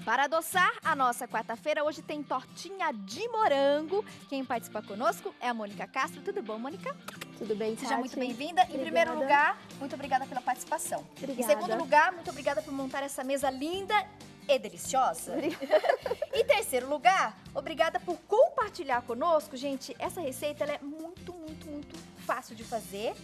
Para adoçar a nossa quarta-feira, hoje tem tortinha de morango. Quem participa conosco é a Mônica Castro. Tudo bom, Mônica? Tudo bem, Tati? Seja muito bem-vinda. Em primeiro lugar, muito obrigada pela participação. Obrigada. Em segundo lugar, muito obrigada por montar essa mesa linda e deliciosa. Em terceiro lugar, obrigada por compartilhar conosco. Gente, essa receita ela é muito fácil de fazer.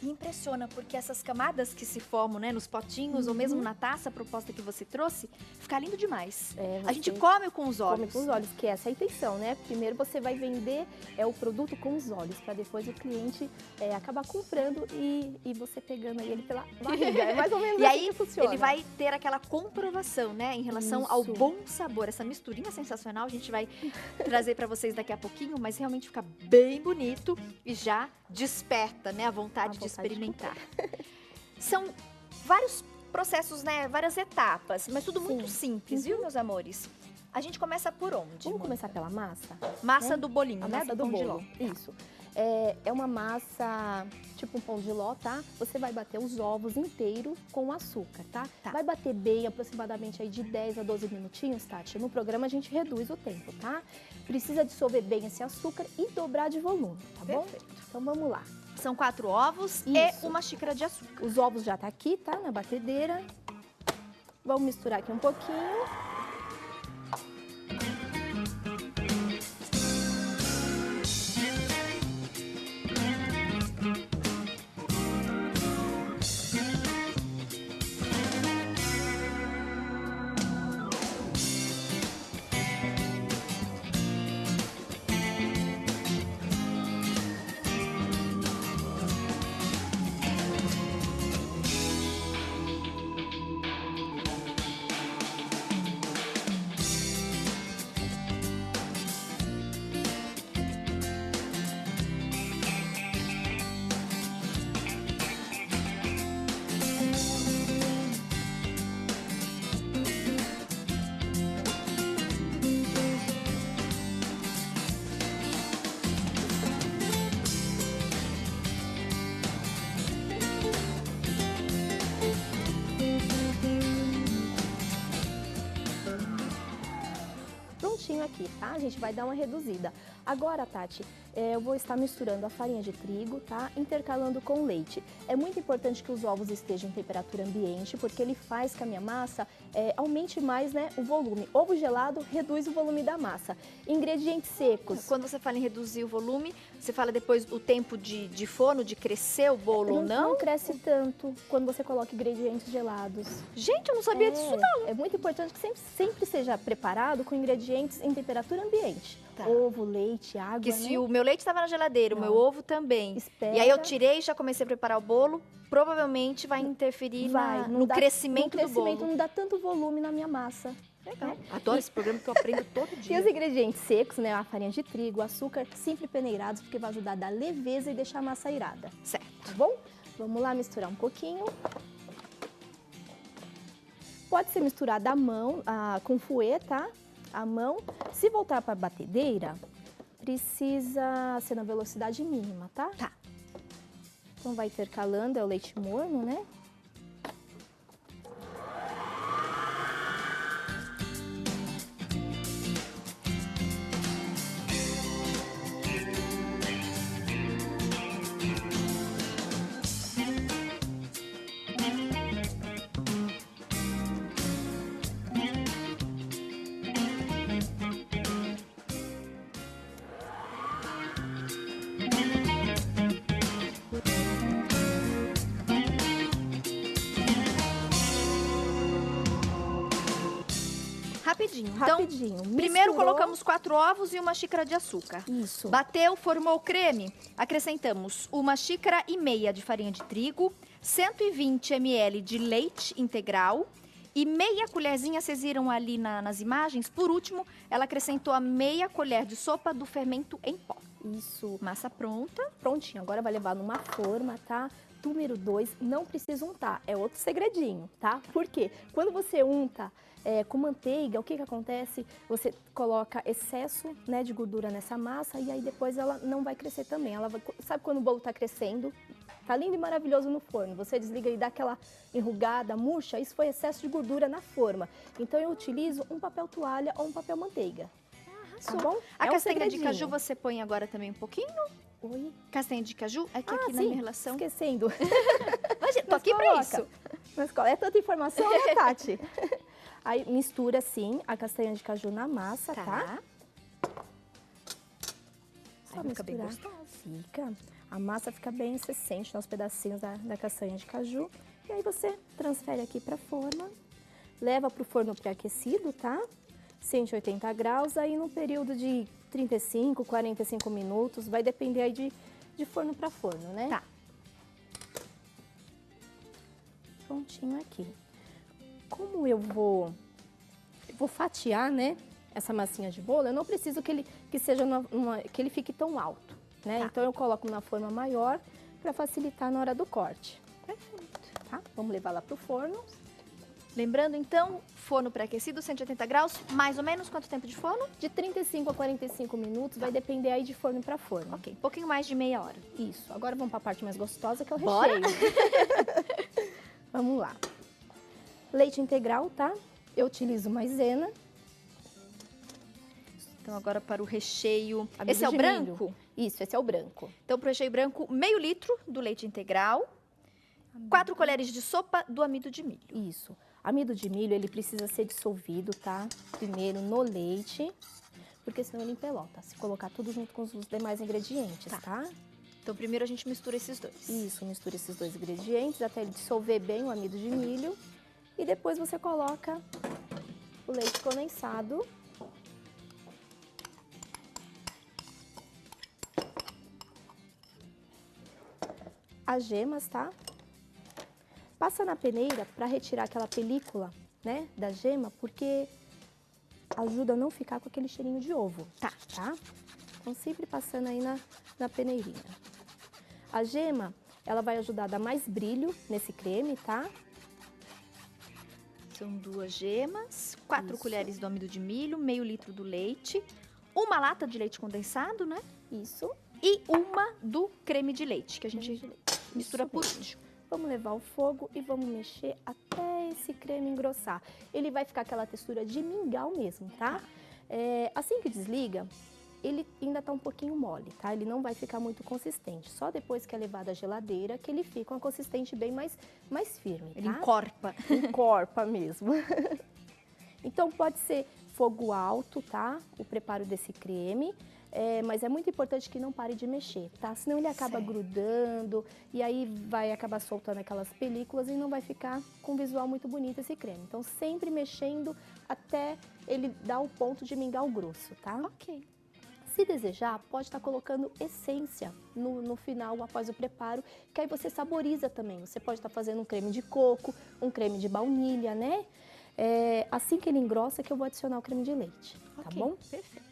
E impressiona, porque essas camadas que se formam, né, nos potinhos ou mesmo na taça, a proposta que você trouxe, fica lindo demais. A gente come com os olhos. Come com os olhos, que essa é a intenção, né? Primeiro você vai vender o produto com os olhos, para depois o cliente acabar comprando e você pegando ele pela barriga. É mais ou menos e assim aí, que funciona. Ele vai ter aquela comprovação, né, em relação ao bom sabor. Essa misturinha sensacional a gente vai trazer para vocês daqui a pouquinho, mas realmente fica bem bonito e já desperta, né, a vontade de experimentar. São vários processos, né, várias etapas, mas tudo muito simples, viu, meus amores? A gente começa por onde? Vamos começar pela massa? Massa do bolinho, a né? massa do bolo. Isso. É uma massa tipo um pão de ló, tá? Você vai bater os ovos inteiros com açúcar, tá? Vai bater bem, aproximadamente aí de 10 a 12 minutinhos, Tati. No programa a gente reduz o tempo, tá? Precisa dissolver bem esse açúcar e dobrar de volume, tá bom? Perfeito. Então vamos lá. São 4 ovos Isso. e uma xícara de açúcar. Os ovos já tá aqui, tá? Na batedeira. Vamos misturar aqui um pouquinho. Prontinho aqui, tá? A gente vai dar uma reduzida. Agora, Tati, eu vou estar misturando a farinha de trigo, tá? Intercalando com leite. É muito importante que os ovos estejam em temperatura ambiente, porque ele faz que a minha massa aumente mais, né, o volume. Ovo gelado reduz o volume da massa. Ingredientes secos. Quando você fala em reduzir o volume, você fala depois o tempo de forno, de crescer o bolo ou não? Não cresce tanto quando você coloca ingredientes gelados. Gente, eu não sabia disso não. É muito importante que sempre seja preparado com ingredientes em temperatura ambiente. Tá. Ovo, leite, água, Que se o meu leite estava na geladeira, o meu ovo também. Espera. E aí eu tirei e já comecei a preparar o bolo, provavelmente vai interferir no crescimento do bolo. Não dá tanto volume na minha massa. Legal. Adoro esse programa que eu aprendo todo dia. E os ingredientes secos, né? A farinha de trigo, o açúcar, sempre peneirados, porque vai ajudar a dar leveza e deixar a massa airada. Certo. Tá bom? Vamos lá misturar um pouquinho. Pode ser misturado à mão, com fouet, tá? A mão. Se voltar para a batedeira, precisa ser na velocidade mínima, tá? Tá. Então vai intercalando, é o leite morno, né? Rapidinho. Rapidinho. Então, primeiro Misturou. colocamos 4 ovos e uma xícara de açúcar. Isso. Bateu, formou o creme. Acrescentamos 1,5 xícaras de farinha de trigo, 120 ml de leite integral e meia colherzinha, vocês viram ali nas imagens. Por último, ela acrescentou a meia colher de sopa do fermento em pó. Isso. Massa pronta. Prontinho. Agora vai levar numa forma, tá? Número 2, não precisa untar. É outro segredinho, tá? Por quê? Quando você unta com manteiga, o que acontece? Você coloca excesso, né, de gordura nessa massa e aí depois ela não vai crescer também. Ela vai, sabe quando o bolo tá crescendo? Tá lindo e maravilhoso no forno. Você desliga e dá aquela enrugada, murcha, isso foi excesso de gordura na forma. Então eu utilizo um papel toalha ou um papel manteiga. Tá bom? A É um castanha de segredinho. caju você põe agora também um pouquinho? Oi? Castanha de caju? É que aqui na sim, minha relação... esquecendo. Mas tô Mas aqui pra coloca. isso. Mas é tanta informação, né, Tati? Aí mistura, assim, a castanha de caju na massa, tá? Só Aí fica bem misturar. gostoso. Fica. A massa fica bem, você sente nos pedacinhos da castanha de caju. E aí você transfere aqui pra forma. Leva pro forno pré-aquecido, tá? 180 graus, aí no período de 35, 45 minutos. Vai depender aí de forno pra forno, né? Tá. Prontinho aqui. Como eu vou fatiar, né, essa massinha de bolo, eu não preciso que ele fique tão alto, né? Tá. Então eu coloco na forma maior para facilitar na hora do corte. Perfeito. Tá? Vamos levar lá pro forno. Lembrando, então, forno pré-aquecido, 180 graus, mais ou menos quanto tempo de forno? De 35 a 45 minutos, vai depender aí de forno para forno. Ok, um pouquinho mais de meia hora. Isso. Agora vamos para a parte mais gostosa, que é o Bora? recheio. Vamos lá. Leite integral, tá? Eu utilizo maisena. Então, agora para o recheio... Amido Esse é o de branco? milho. Isso, esse é o branco. Então, para o recheio branco, meio litro do leite integral, 4 colheres de sopa do amido de milho. Isso. Amido de milho, ele precisa ser dissolvido, tá? Primeiro no leite, porque senão ele empelota. Se colocar tudo junto com os demais ingredientes, tá? Então, primeiro a gente mistura esses dois. Isso, mistura esses dois ingredientes até ele dissolver bem o amido de milho. E depois você coloca o leite condensado. As gemas, tá? Passa na peneira para retirar aquela película, né, da gema, porque ajuda a não ficar com aquele cheirinho de ovo, tá? Então sempre passando aí na peneirinha. A gema, ela vai ajudar a dar mais brilho nesse creme, tá? São 2 gemas, 4 Isso. colheres do amido de milho, meio litro do leite, 1 lata de leite condensado, né? Isso. E 1 do creme de leite, que a gente mistura Isso por mesmo. último. Vamos levar ao fogo e vamos mexer até esse creme engrossar. Ele vai ficar aquela textura de mingau mesmo, tá? Assim que desliga, ele ainda tá um pouquinho mole, tá? Ele não vai ficar muito consistente. Só depois que é levado à geladeira que ele fica uma consistente bem mais firme, tá? Ele encorpa. Encorpa mesmo. Então pode ser fogo alto, tá? O preparo desse creme. Mas é muito importante que não pare de mexer, tá? Senão ele acaba grudando e aí vai acabar soltando aquelas películas e não vai ficar com um visual muito bonito esse creme. Então sempre mexendo até ele dar o ponto de mingau grosso, tá? Ok. Se desejar, pode estar colocando essência no final, após o preparo, que aí você saboriza também. Você pode estar fazendo um creme de coco, um creme de baunilha, né? Assim que ele engrossa que eu vou adicionar o creme de leite, tá bom? Perfeito.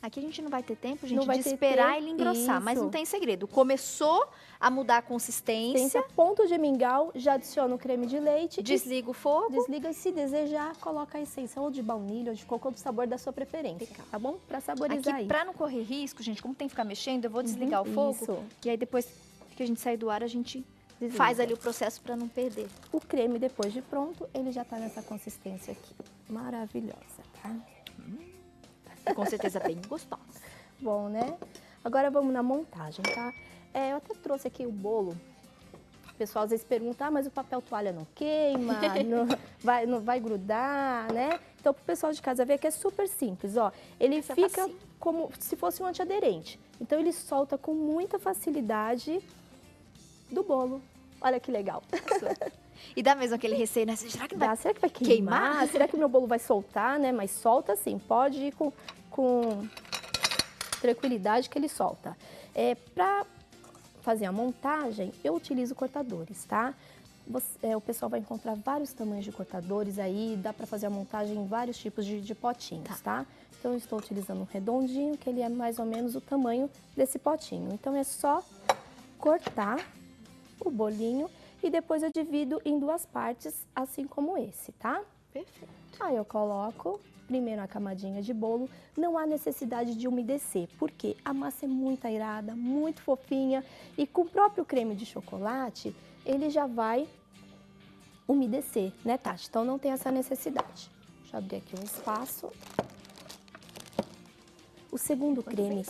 Aqui a gente não vai ter tempo, Não gente, vai de ter esperar tempo. ele engrossar, mas Isso. não tem segredo. Começou a mudar a consistência, Ponto de mingau, já adiciona o creme de leite. desliga o fogo. Desliga e, se desejar, coloca a essência ou de baunilha ou de coco ou do sabor da sua preferência, tá bom? Pra saborizar Aqui, aí. pra não correr risco, gente, como tem que ficar mexendo, eu vou desligar o fogo. Isso. E aí depois que a gente sair do ar, a gente Desliga. faz ali o processo pra não perder. O creme, depois de pronto, ele já tá nessa consistência aqui. Maravilhosa, tá? Com certeza bem gostosa. Bom, né? Agora vamos na montagem, tá? Eu até trouxe aqui o bolo. O pessoal às vezes pergunta, mas o papel toalha não queima, não vai grudar, né? Então, pro pessoal de casa ver que é super simples, ó. Ele fica facinho. como se fosse um antiaderente. Então, ele solta com muita facilidade do bolo. Olha que legal. E dá mesmo aquele receio, né? Será que vai... Será que vai queimar? Será que o meu bolo vai soltar, né? Mas solta sim, pode ir com tranquilidade que ele solta. Para fazer a montagem, eu utilizo cortadores, tá? O pessoal vai encontrar vários tamanhos de cortadores aí, dá para fazer a montagem em vários tipos de potinhos, tá? Então, eu estou utilizando um redondinho, que ele é mais ou menos o tamanho desse potinho. Então, é só cortar o bolinho e depois eu divido em 2 partes, assim como esse, tá? Perfeito. Aí eu coloco primeiro a camadinha de bolo. Não há necessidade de umedecer, porque a massa é muito airada, muito fofinha. E com o próprio creme de chocolate, ele já vai umedecer, né, Tati? Então não tem essa necessidade. Deixa eu abrir aqui um espaço. O segundo creme,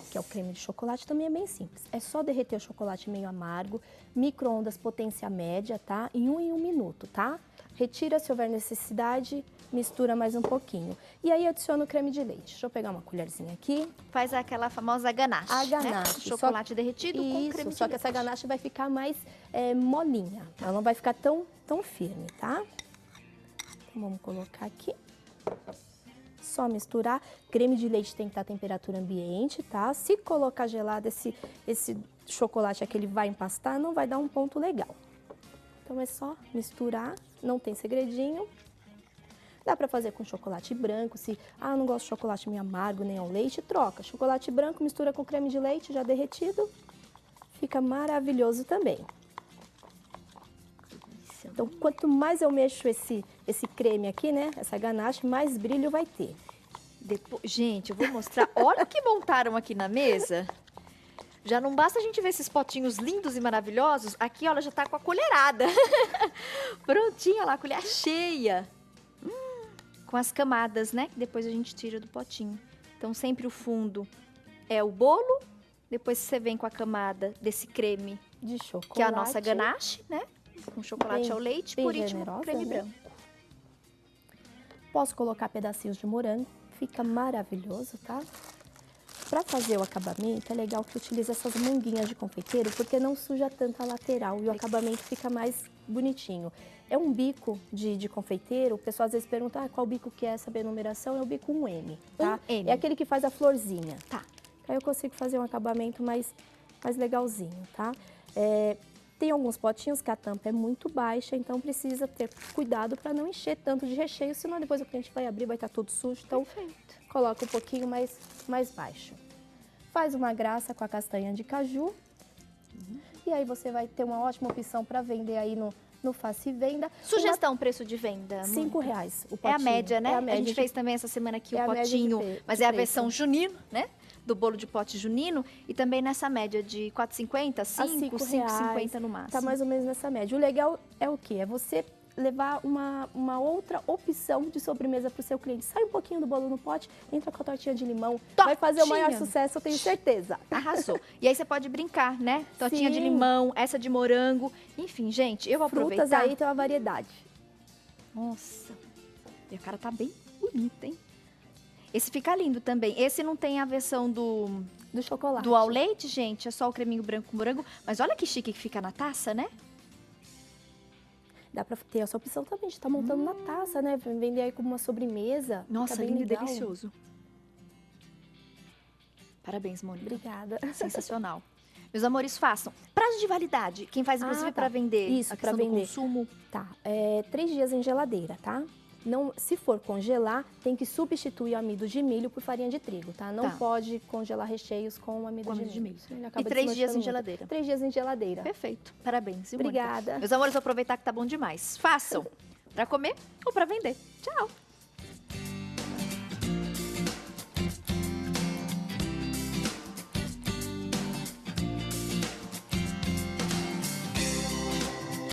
que é o creme de chocolate, também é bem simples. É só derreter o chocolate meio amargo, micro-ondas potência média, tá? Em um minuto, tá? Retira se houver necessidade, mistura mais um pouquinho. E aí adiciona o creme de leite. Deixa eu pegar uma colherzinha aqui. Faz aquela famosa ganache, A ganache. né? Chocolate derretido com creme de leite. Só que essa ganache vai ficar mais molinha. Ela não vai ficar tão firme, tá? Então vamos colocar aqui. Só misturar. Creme de leite tem que estar a temperatura ambiente, tá? Se colocar gelado, esse chocolate aqui ele vai empastar, não vai dar um ponto legal. Então é só misturar, não tem segredinho. Dá pra fazer com chocolate branco, se não gosto de chocolate meio amargo, nem ao leite, troca. Chocolate branco mistura com creme de leite já derretido, fica maravilhoso também. Então, quanto mais eu mexo esse creme aqui, né, essa ganache, mais brilho vai ter. Gente, eu vou mostrar. Olha o que montaram aqui na mesa. Já não basta a gente ver esses potinhos lindos e maravilhosos. Aqui, olha, já tá com a colherada. Prontinha lá, a colher cheia. Com as camadas, né, que depois a gente tira do potinho. Então, sempre o fundo é o bolo. Depois você vem com a camada desse creme de chocolate, que é a nossa ganache, né? Com chocolate ao leite, por último, generosa, creme né? branco. Posso colocar pedacinhos de morango, fica maravilhoso, tá? Para fazer o acabamento, é legal que utilize essas manguinhas de confeiteiro, porque não suja tanto a lateral e o acabamento fica mais bonitinho. É um bico de confeiteiro, o pessoal às vezes pergunta qual bico que é, saber a numeração, é o bico 1M, tá? 1M. É aquele que faz a florzinha. Tá. Aí eu consigo fazer um acabamento mais legalzinho, tá? Tem alguns potinhos que a tampa é muito baixa, então precisa ter cuidado para não encher tanto de recheio, senão depois o cliente vai abrir, vai estar todo sujo. Então, coloca um pouquinho mais baixo. Faz uma graça com a castanha de caju. E aí você vai ter uma ótima opção para vender aí no Faça e Venda. Sugestão, preço de venda? R$5 o potinho. É a média, né? É a média gente fez também essa semana aqui o a potinho, mas é a preço. versão junino, né? Do bolo de pote junino. E também nessa média de R$4,50, R$5,50 no máximo. Tá mais ou menos nessa média. O legal é o quê? É você levar uma outra opção de sobremesa para o seu cliente. Sai um pouquinho do bolo no pote, entra com a tortinha de limão. Vai fazer o maior sucesso, eu tenho certeza. Arrasou. E aí você pode brincar, né? Tortinha de Sim. limão, essa de morango. Enfim, gente, eu vou aproveitar. Frutas aí tem uma variedade. Nossa, e a cara tá bem bonita, hein? Esse fica lindo também. Esse não tem a versão do chocolate. Do ao leite, gente, é só o creminho branco com morango. Mas olha que chique que fica na taça, né? Dá pra ter essa opção também de estar montando na taça, né? Vender aí como uma sobremesa. Nossa, bem lindo legal. e delicioso. Parabéns, Mônica. Obrigada. Sensacional. Meus amores, façam. Prazo de validade. Quem faz, inclusive, para vender. Isso, para vender. Consumo. Tá. 3 dias em geladeira, tá? Não, se for congelar, tem que substituir o amido de milho por farinha de trigo, tá? Não pode congelar recheios com amido de milho. E 3 dias em geladeira. 3 dias em geladeira. Perfeito. Parabéns. Obrigada. Meus amores, vou aproveitar que tá bom demais. Façam para comer ou para vender. Tchau.